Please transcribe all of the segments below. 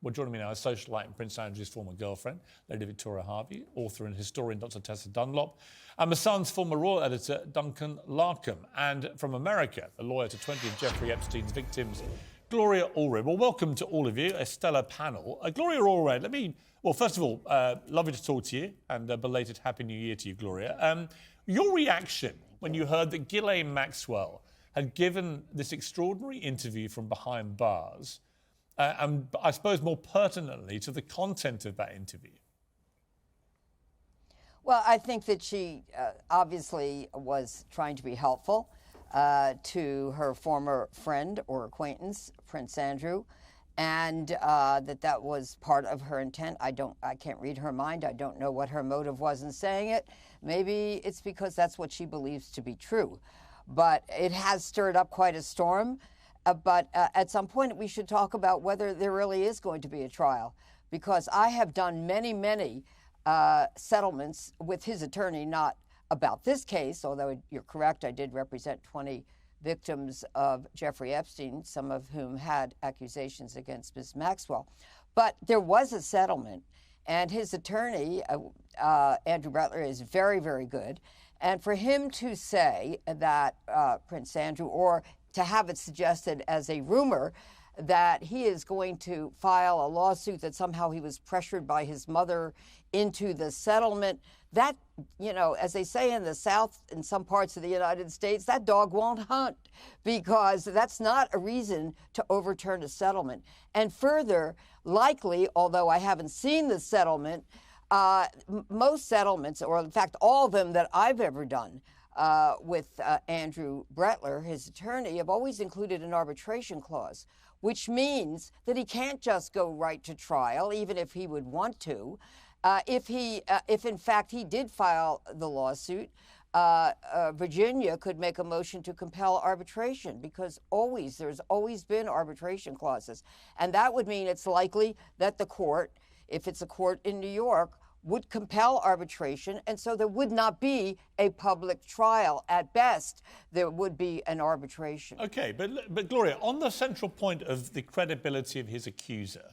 Well, joining me now is socialite and Prince Andrew's former girlfriend, Lady Victoria Hervey, author and historian Dr. Tessa Dunlop, and my son's former Royal Editor Duncan Larcombe, and from America, a lawyer to 20 of Jeffrey Epstein's victims, Gloria Allred. Well, welcome to all of you, a stellar panel. Gloria Allred, well, first of all, lovely to talk to you, and a belated Happy New Year to you, Gloria. Your reaction when you heard that Ghislaine Maxwell had given this extraordinary interview from behind bars, and I suppose more pertinently to the content of that interview? Well, I think that she obviously was trying to be helpful to her former friend or acquaintance, Prince Andrew, and that was part of her intent. I can't read her mind. I don't know what her motive was in saying it. Maybe it's because that's what she believes to be true. But it has stirred up quite a storm. But at some point, we should talk about whether there really is going to be a trial, because I have done many settlements with his attorney, not about this case, although you're correct, I did represent 20 victims of Jeffrey Epstein, some of whom had accusations against Ms. Maxwell. But there was a settlement, and his attorney, Andrew Brettler, is very, very good. And for him to say that Prince Andrew, or to have it suggested as a rumor that he is going to file a lawsuit that somehow he was pressured by his mother into the settlement, that, as they say in the South, in some parts of the United States, that dog won't hunt, because that's not a reason to overturn a settlement. And further, likely, although I haven't seen the settlement, most settlements, or in fact all of them that I've ever done, with Andrew Brettler, his attorney, have always included an arbitration clause, which means that he can't just go right to trial, even if he would want to. If in fact he did file the lawsuit, Virginia could make a motion to compel arbitration, because there's always been arbitration clauses. And that would mean it's likely that the court, if it's a court in New York, would compel arbitration, and so there would not be a public trial. At best, there would be an arbitration. Okay, but Gloria, on the central point of the credibility of his accuser,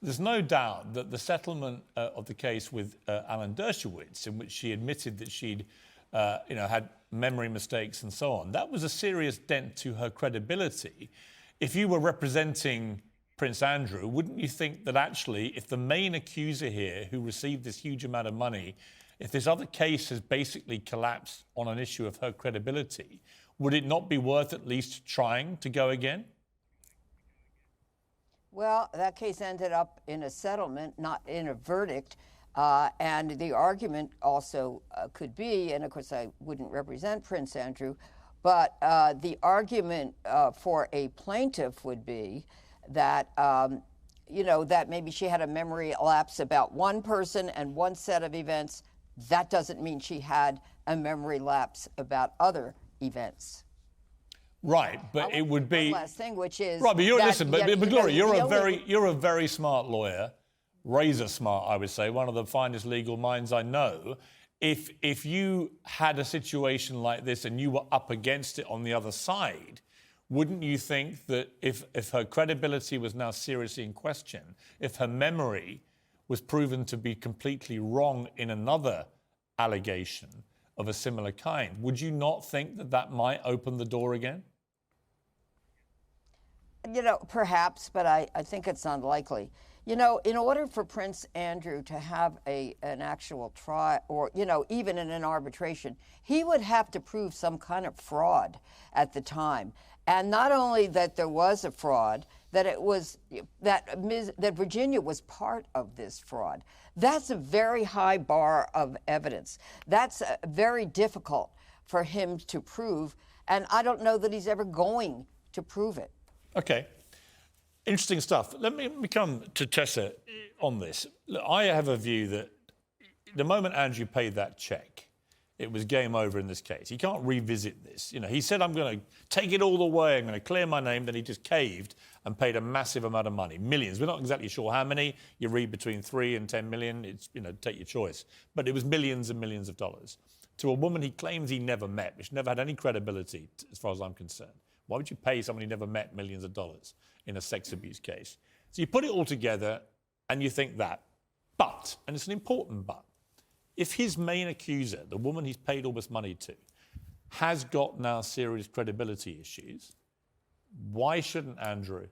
there's no doubt that the settlement of the case with Alan Dershowitz, in which she admitted that she'd had memory mistakes and so on, that was a serious dent to her credibility. If you were representing Prince Andrew, wouldn't you think that actually, if the main accuser here, who received this huge amount of money, if this other case has basically collapsed on an issue of her credibility, would it not be worth at least trying to go again? Well, that case ended up in a settlement, not in a verdict. And the argument also could be, and of course I wouldn't represent Prince Andrew, but the argument for a plaintiff would be that, that maybe she had a memory lapse about one person and one set of events. That doesn't mean she had a memory lapse about other events. Right, but it would be one last thing, which is right. But but Gloria, you're a very smart lawyer, razor smart, I would say, one of the finest legal minds I know. If you had a situation like this and you were up against it on the other side, wouldn't you think that if her credibility was now seriously in question, if her memory was proven to be completely wrong in another allegation of a similar kind, would you not think that that might open the door again? Perhaps, but I think it's unlikely. In order for Prince Andrew to have an actual trial, or, even in an arbitration, he would have to prove some kind of fraud at the time. And not only that there was a fraud, that that Virginia was part of this fraud. That's a very high bar of evidence. That's very difficult for him to prove, and I don't know that he's ever going to prove it. Okay. Interesting stuff. Let me come to Tessa on this. Look, I have a view that the moment Andrew paid that cheque, it was game over in this case. He can't revisit this. He said, I'm going to take it all the way, I'm going to clear my name. Then he just caved and paid a massive amount of money, millions. We're not exactly sure how many. You read between 3 and 10 million. It's, take your choice. But it was millions and millions of dollars to a woman he claims he never met, which never had any credibility, as far as I'm concerned. Why would you pay someone you never met millions of dollars in a sex abuse case? So you put it all together, and you think that. But, and it's an important but, if his main accuser, the woman he's paid all this money to, has got now serious credibility issues, why shouldn't Andrew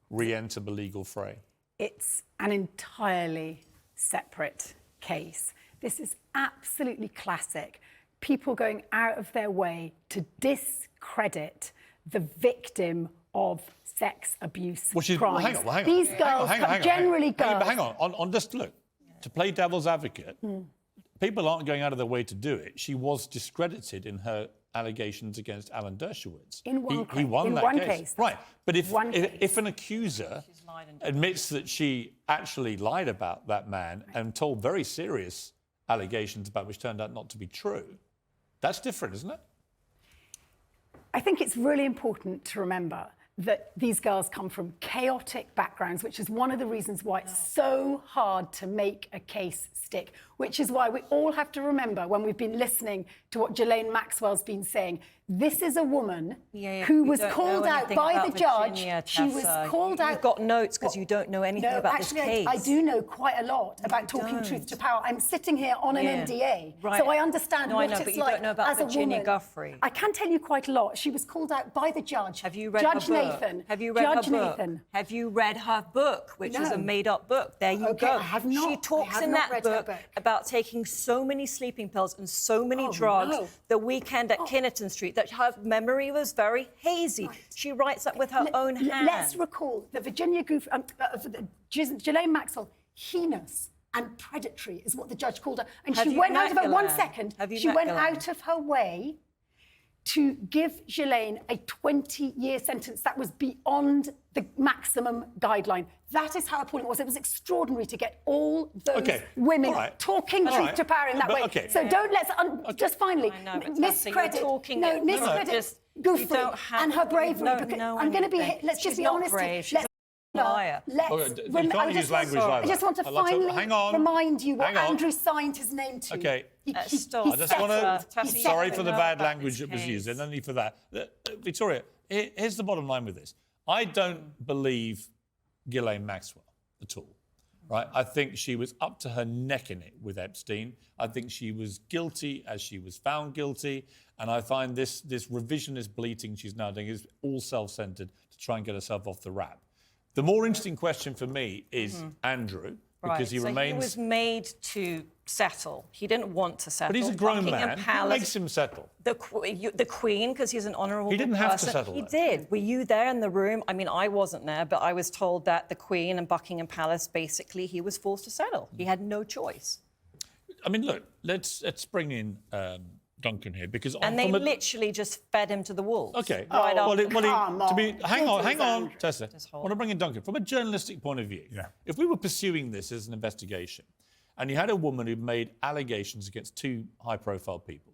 re-enter the legal fray? It's an entirely separate case. This is absolutely classic. People going out of their way to discredit the victim of sex abuse crimes. Well, hang on. These girls generally girls. Hang on, just look, to play devil's advocate, people aren't going out of their way to do it. She was discredited in her allegations against Alan Dershowitz. In one he won in that one case. Right, but if an accuser admits that she actually lied about that man and told very serious allegations about which turned out not to be true, that's different, isn't it? I think it's really important to remember that these girls come from chaotic backgrounds, which is one of the reasons why it's so hard to make a case stick, which is why we all have to remember when we've been listening to what Ghislaine Maxwell's been saying. This is a woman who was called out by the judge. She was called out. You've got notes because you don't know anything about this case. I do know quite a lot about talking truth to power. I'm sitting here on an NDA, so I understand what it's like you don't know about as Virginia a woman. Giuffre. I can tell you quite a lot. She was called out by the judge. Have you read Judge her book? Nathan. Have you read Judge her book? Nathan. Have you read her book, which is a No. made-up book? There you go. I have not. She talks in that book about taking so many sleeping pills and so many drugs the weekend at Kinnerton Street that her memory was very hazy. Right. She writes that with her own hand. Let's recall that Virginia Giuffre, Ghislaine Maxwell, heinous and predatory is what the judge called her. And she went out of her, one second, she went out of her way to give Ghislaine a 20-year sentence that was beyond the maximum guideline. That is how appalling it was. It was extraordinary to get all those women talking truth to power in that way. So don't let's just finally miscredit. Miscredit Giuffre and her bravery. I'm going to be. Let's just be honest. She's a liar. You can't use language like that. I just want to finally remind you what Andrew signed his name to. Okay. I just want to... Sorry for the bad language that was used. There's no need for that. Victoria, here's the bottom line with this. I don't believe Ghislaine Maxwell at all. Right? I think she was up to her neck in it with Epstein. I think she was guilty as she was found guilty. And I find this revisionist bleating she's now doing is all self-centred to try and get herself off the rap. The more interesting question for me is Andrew, because he remains... He was made to settle. He didn't want to settle. But he's a grown man. Who makes him settle? The Queen, because he's an honourable person. He didn't have to settle. He did. Were you there in the room? I mean, I wasn't there, but I was told that the Queen and Buckingham Palace, basically, he was forced to settle. He had no choice. I mean, look, let's bring in Duncan here, because... And they literally just fed him to the wolves. OK. Right hang on, Tessa. I want to bring in Duncan. From a journalistic point of view, if we were pursuing this as an investigation, and you had a woman who made allegations against two high-profile people,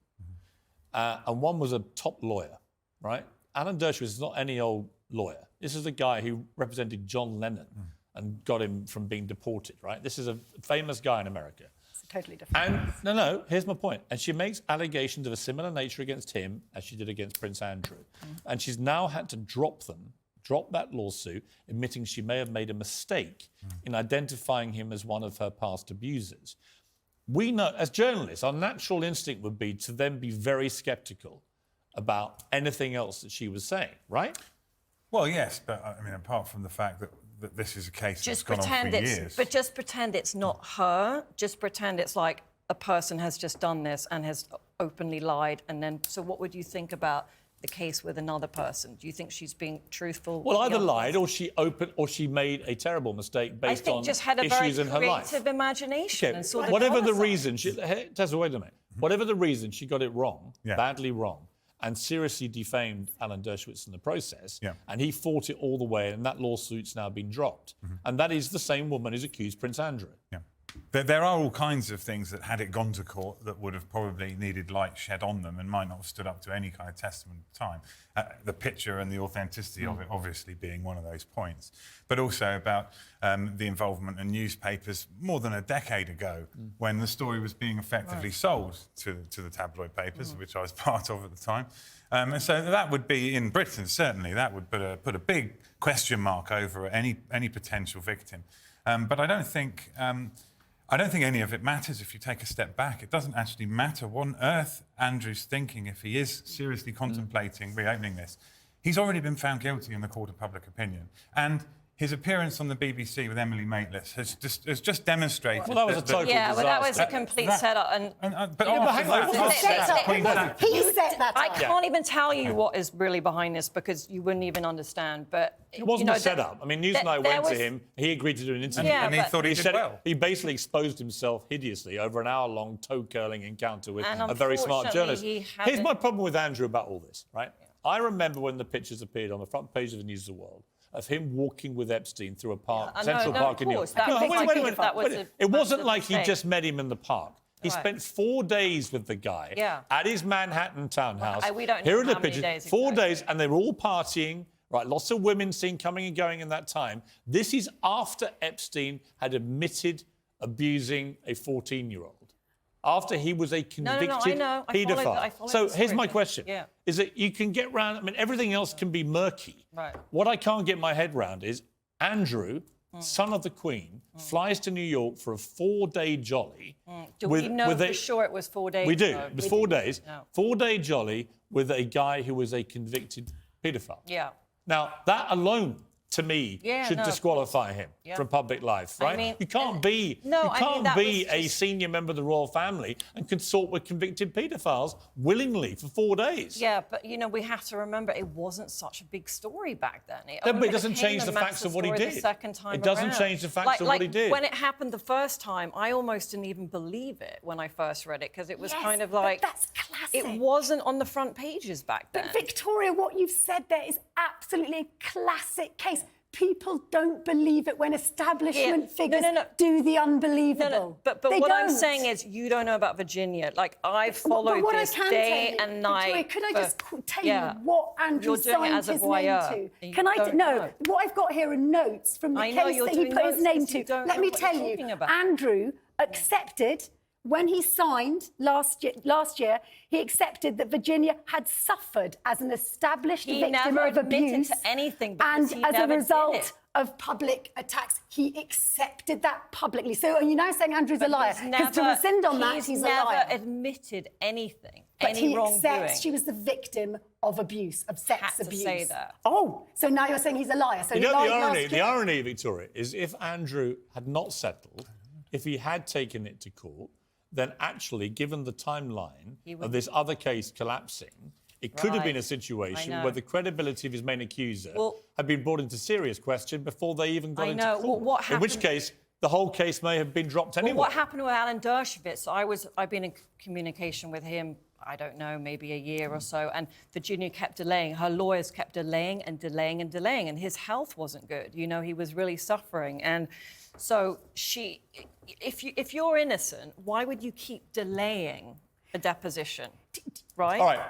and one was a top lawyer, right? Alan Dershowitz is not any old lawyer. This is a guy who represented John Lennon and got him from being deported, right? This is a famous guy in America. It's totally different. And no, here's my point. And she makes allegations of a similar nature against him as she did against Prince Andrew. And she's now had to drop that lawsuit, admitting she may have made a mistake in identifying him as one of her past abusers. We know, as journalists, our natural instinct would be to then be very sceptical about anything else that she was saying, right? Well, yes, but I mean, apart from the fact that this is a case that's gone on for years. But just pretend it's not her. Just pretend it's like a person has just done this and has openly lied. And then, so what would you think about the case with another person? Do you think she's being truthful? Well, either lied or she made a terrible mistake based on just had a very issues in her life. creative imagination and saw the whatever the colour reason, Tessa, wait a minute. Whatever the reason, she got it wrong, badly wrong, and seriously defamed Alan Dershowitz in the process. And he fought it all the way, and that lawsuit's now been dropped. And that is the same woman who's accused Prince Andrew. There are all kinds of things that, had it gone to court, that would have probably needed light shed on them and might not have stood up to any kind of testament at the time. The picture and the authenticity of it obviously being one of those points. But also about the involvement in newspapers more than a decade ago, when the story was being effectively sold to the tabloid papers, which I was part of at the time. And so that would be, in Britain, certainly, that would put a big question mark over any potential victim. But I don't think any of it matters if you take a step back. It doesn't actually matter what on earth Andrew's thinking if he is seriously contemplating reopening this. He's already been found guilty in the court of public opinion. And his appearance on the BBC with Emily Maitlis has just demonstrated... Well, that was a total disaster. Yeah, well, that was a complete setup. But He set that up. I can't even tell you what is really behind this because you wouldn't even understand. But it wasn't a setup. I mean, Newsnight went to him. He agreed to do an interview, and he thought he did well. He basically exposed himself hideously over an hour-long toe-curling encounter with a very smart journalist. Here's my problem with Andrew about all this, right? I remember when the pictures appeared on the front page of the News of the World of him walking with Epstein through a park, Central Park in New York. It wasn't like he just met him in the park. He spent 4 days with the guy at his Manhattan townhouse. We don't know Here are the how many pictures. days 4 days, and they were all partying. Right, lots of women seen coming and going in that time. This is after Epstein had admitted abusing a 14-year-old. After he was a convicted paedophile. So here's my question. Is that you can get round... I mean, everything else can be murky. Right. What I can't get my head round is Andrew, son of the Queen, flies to New York for a 4-day jolly. Do we know for sure it was 4 days? We do. It was 4 days. No. 4-day jolly with a guy who was a convicted paedophile. Yeah. Now, that alone... to me, should disqualify him from public life, right? I mean, you can't be a senior member of the royal family and consort with convicted paedophiles willingly for 4 days. Yeah, but, you know, we have to remember it wasn't such a big story back then. But it doesn't change the facts of what he did. It doesn't change the facts of what he did. When it happened the first time, I almost didn't even believe it when I first read it, because it was kind of like... that's classic. It wasn't on the front pages back then. But, Victoria, what you've said there is absolutely a classic case. People don't believe it when establishment figures do the unbelievable. But what I'm saying is you don't know about Virginia. Like, I've followed this day and night. Victoria, could I just tell you what Andrew signed his name to? Can I... No, what I've got here are notes from the case that he put his name to. Let me tell you, Andrew accepted... When he signed last year, he accepted that Virginia had suffered as an established victim of abuse. To anything, and as a result of public attacks, he accepted that publicly. So are you now saying Andrew's a liar? Because to rescind on that, he's a liar. He's never admitted anything, but any wrongdoing. But he accepts she was the victim of abuse, of sex abuse. Say that. Oh, so now you're saying he's a liar. So you know, the irony, Victoria, is if Andrew had not settled, if he had taken it to court, then actually, given the timeline of this other case collapsing, it could have been a situation where the credibility of his main accuser had been brought into serious question before they even got into court. In which case, the whole case may have been dropped anyway. What happened with Alan Dershowitz? I've been in communication with him, I don't know, maybe a year or so, and Virginia kept delaying. Her lawyers kept delaying and delaying and delaying, and his health wasn't good. You know, he was really suffering. And so if you're innocent, why would you keep delaying a deposition, right? All right.